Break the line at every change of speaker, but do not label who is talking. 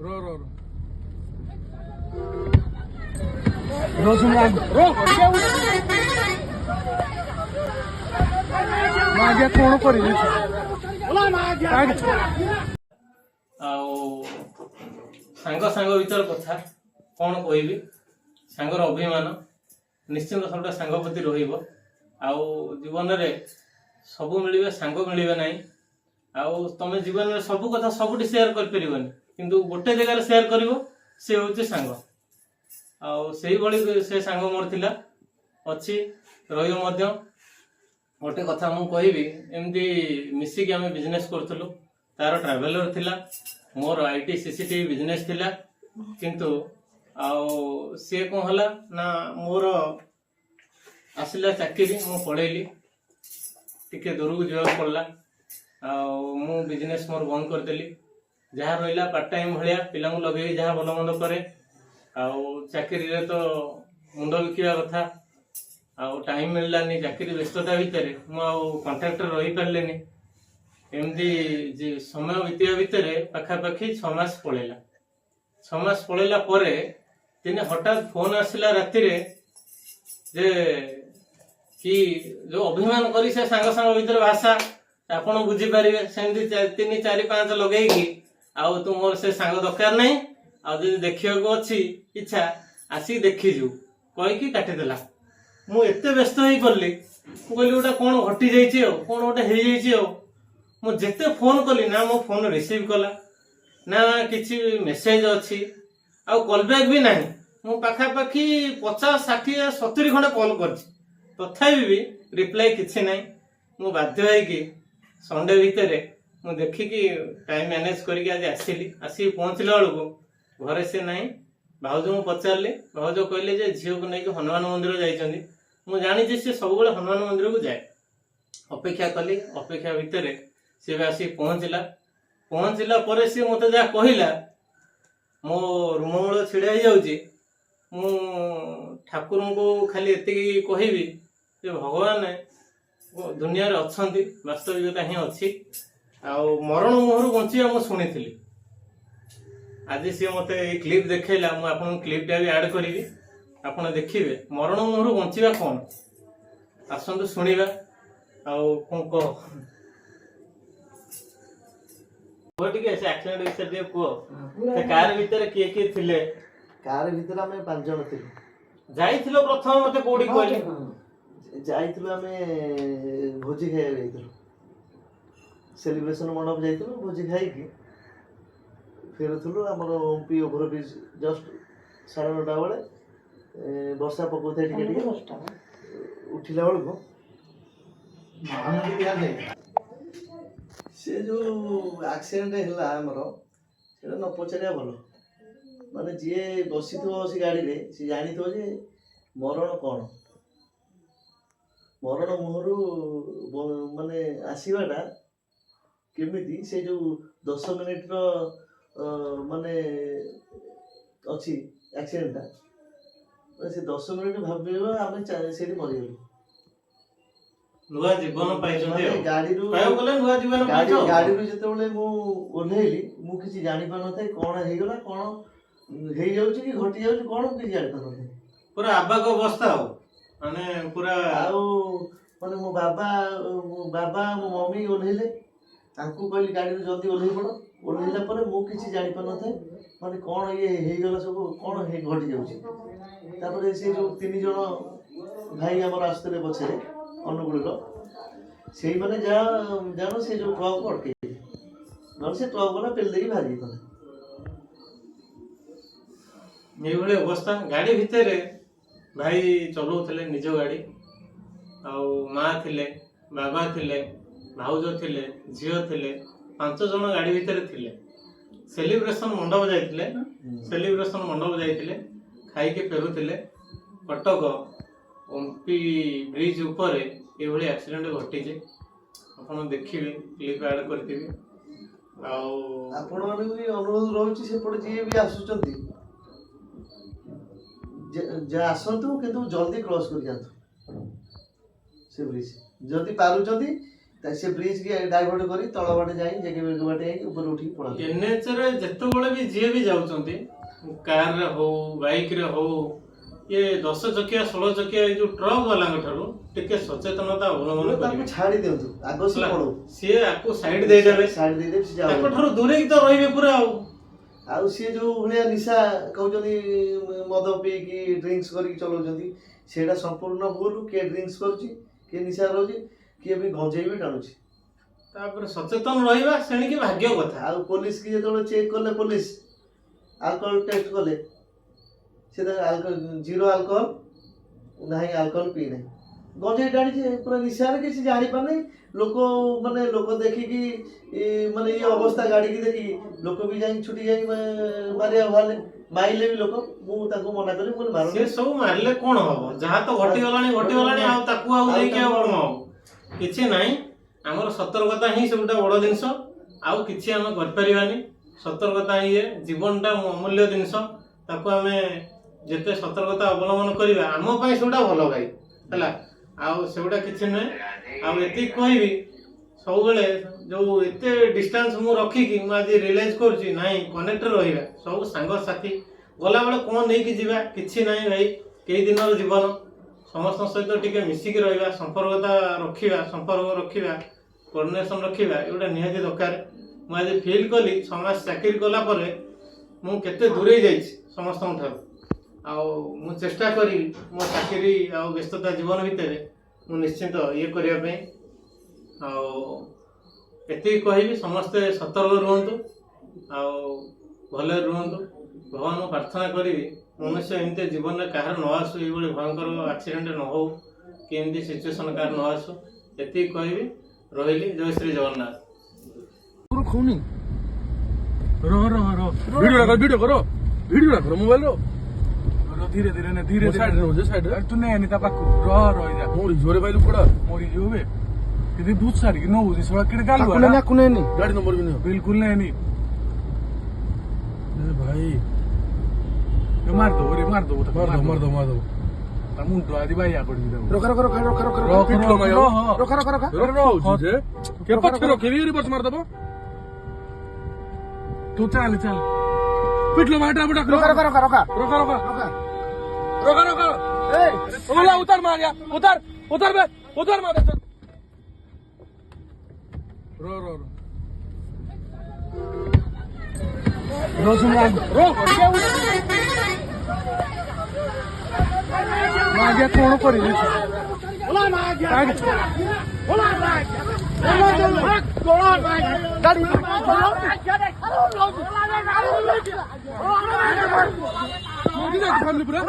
रो रो रो रो सुन रो मागे कोण करी बोला मागे
आउ सांग सांग भीतर कथा कौन कहबी सांगर अभिमान निश्चिंत सबटा सांग प्रति रहिबो आउ जीवन रे सबु मिलिबे सांग मिलिबे नाही आउ तमे जीवन रे सबु कथा सबुटी शेयर कर परिबनी किंतु गोटे जगह शेयर करिवो से होचे सांग आउ सेही भली से सांग मोर थिला अछि रहियो मध्य गोटे कथा मु कहबी एमदी मिसी के हम बिजनेस करथलु तार ट्रैवलर थिला मोर आईटी सीसीटीवी बिजनेस थिला किंतु आउ सी कौन हला ना मोर आसला चाकरी मु पढ़ेली टिके दूर को जावा पड़ला मु बिजनेस मोर बंद करदेली जहाँ रहा पार्ट टाइम भाया पिला लगे जहाँ भल मंद करे चाकरी रे तो मुंड बिका कथा टाइम मिललानी चाकरी व्यस्तता भितर कंट्राक्टर रही पारे एमती समय बीतवा भितर पाखापाखि 6 मास पलैला 6 मास पलैला दिन हठात फोन आसला राति जे कि जो अभिमान करी से सांग सांग भितर भाषा आपण बुझी पारे सेमती 3 4 5 लगेगी आउ तू मोर से सांग दरकार नहीं आउ देखा अच्छी इच्छा आसिक देखीजु कहीकि काटिदेला मु एते व्यस्त हो पड़ली कहली गोटे कौन घटी जाइए कौन गोटे हो मु जेते फोन कली ना मो फोन रिसीव कला ना किसी मेसेज अच्छी आउ कॉल बैक भी नहीं मु पाखापाखि 50 60 70 खंडे कॉल कर तथापि भी रिप्लाई किसी ना मु बाध्य है संडे भितर मु देखिकी टाइम मैनेज करके आज आसिली आसिक पहुँचला बेलू घरे से नहीं भाउज मु पचारे भाउज कहले जे झील को लेकिन हनुमान मंदिर जाइछन्ती मु जानी से सब हनुमान मंदिर को जाए अपेक्षा कली अपेक्षा भितर सी आसी पहुँचला पर सी मत जहाँ कहला मो रूम मूल छिड़ा जाऊँगी मु ठाकुर को खाली एतिकी कहबी जे भगवान दुनिया रे अछंती वास्तविकता ही अच्छी आउ मरण मुहर बंचिया मु शुणी आज सी मते क्लिप देखला मु आपन क्लिपटा भी ऐड करी आपन देखिबे मरण मुहर बंचिबा कोन आसंतु सुनिबा आउ कोन को टिके से एक्सीडेंट विषय दे को से कार भीतर किए थिले
कार भीतर हमें 5 जण थिलु
जाइथिलो प्रथम मते कोडी कहले
जाइथिलु हमें भोजी खाइ जाइथिलु सेलिब्रेशन मंडप जाइथिलु भोजी खाइ की फेरुथिलु हमर ओमपी ओभर ब्रिज जस्ट 9:30 बेले वर्षा पकोथे टिके टिके उठिला बेलको महानदी दिया जाय से जो एक्सीडेंट है आमर से न पचारिया भल माने जी बसी सी गाड़ी रे सी जानी थो जे मरण कौन मरण मुहर माने आसवाटा केमिति से जो 10 मिनिट रो माने अच्छी एक्सीडेंटा से 10 मिनिट भाव आम से मरीगलु
नुआ जीवन पाइछन्ते
गाड़ी रू
पायो गले नुआ जीवन पाइछो
गाड़ी रू जेतेबेले मु ओल्हेली मु किछि जानि पान नथाय कोन हेगला कोन हेइ जाउछि कि घटी जाउछि कोन किछि जानि पान नथाय
पूरा आबाक अवस्था हो माने पूरा
आउ माने मो बाबा मो मम्मी ओल्हेले तांकु कहली गाड़ी रू जल्दी ओल्हेइ पड़ो ओल्हेला परे मु किछि जानि पान नथाय माने कोन ये हेगला सब कोन हे घटी जाउछि तापर से जो 3 जण भाई हमर आस्तले पछरे अनुकूल से मैंने जानो से जो ट्रक अटके न से ट्रक वाला पेल देगी भारी
ये अवस्था गाड़ी भितर भाई चलाउले निज गाड़ी आउ माँ थिले बाबा थिले भाउज थिले झील थिले 5 जण गाड़ी भितर थिले सेलिब्रेशन मंडप जाइथिले सेलिब्रेशन मंडप जाइथिले खाइके फेरुथिले कटक ओमपी ब्रिज ऊपर ये एक्सीडेंट घटी आपन देखिए क्लिप ऐड करथि
आपण माने भी अनुरोध रहउछि से पड़ जे भी आसुचंती जे आसंतु किंतु जल्दी क्रॉस कर जातु से ब्रिज जल्दी पारुचंती से ब्रिज की डाइवर्ट करी तल बाटे जाई जेके बाटे जाई ऊपर उठी पड़ा
एनएच रे जेतेबेले भी जी भी जाउछंती कार रे हो बाइक रे हो ये 10 चकिया 16 चकिया ये जो ट्रक वाला ठारू टिके सचेतनता अवलंबन
ताको छाड़ी दियंतु आगो से पड़ो
सी आको साइड दे देबे
साइड दे दे से जाओ
ताको ठारू दूरे की तो रहिबे पूरा
आउ सी जो भलिया निशा कहउजनी मद पी की ड्रिंक्स करी चलाउजंती सेटा संपूर्ण भूल के ड्रिंक्स करची के निशा रोजी के भी गंजेई भी टाणुची
तापर सचेतन रहिबा सेणी की भाग्य कथा
आउ पुलिस की जेतो चेक करले पुलिस अल्कोहल टेस्ट कले से अल्कोहल जीरो अल्कोहल नहीं अल्कोहल पी नहीं गंजेई टाणी पूरा निशा रे किसी जानि पार नहीं लोक माने लोक देखी कि माने ये अवस्था गाड़ी की देखी लोक भी जाई छुटी जाई मारिया भाले माइले भी लोक मु ताको मना करी मु मारो
से सब मारले कोन हबो जहा तो घटी गलानी आ ताकू आ देई के कोन हबो किछि नाही हमर सतर्कता ही सबटा बड़ जिंस आउ किछि हम कर परिबानी सतर्कता ही जीवनटा अमूल्य जिंस ताको हमें जेते सतर्कता अवलंबन करिबा हम पई सबटा भलो गाई हला आउ सेउटा किछि नै आउ एति कहबी सब बेले जो एते डिस्टेंस मु रखी कि मु आज रियलाइज करछि नाही कनेक्ट रहिबा सब संग साथी गला बेले कोन नै कि जिबा किछि नाही भाई केई दिनर जीवन समस्त सहित टिके मिसिक रहिबा संपर्कता रखिबा कोऑर्डिनेशन रखिबा एटा निहाती दरकार मु आज फील कली समाज चाकरी कला परे मु केते दूरे जाइछि समस्त ठार आउ मु चेष्टा करी मो चाकरी आउ व्यस्तता जीवन भितर मु निश्चित ये करिया पे आउ एति कहबी समस्ते सतर्क रुहंतु आउ भले रुहंतु भगवान प्रार्थना करी मनुष्य एमती जीवन में कहार न आसु ये भयंकर एक्सीडेंट न हो कि एमती सिचुएशन कहार न आसु एति कहबी रहिली जय श्री जगन्नाथ
खूनी रो वीडियो करो मोबाइल रो धीरे धीरे ने धीरे साइड रो जे साइड तू ने नहीं ता पाकू रो जा मोरी जोरे बाइलु पड़ा मोरी जोबे किदी दूध सारी कि नो बुझी सवा किडे गालू वाला ना कुने नहीं गाड़ी नंबर भी नहीं बिल्कुल नहीं ए भाई ये मार दो मुंडो आदि भाई आ पड़ी दो रो जे के पछ रो केवी रिवर्स मार दबो तू चल पिटलो माटा बटा रोका ए ओला उतर मार या उतर बे उतर मार दे रो सुन रो मागे कोण करी ओला मागे ओला मागे गाड़ी फैमिली पूरा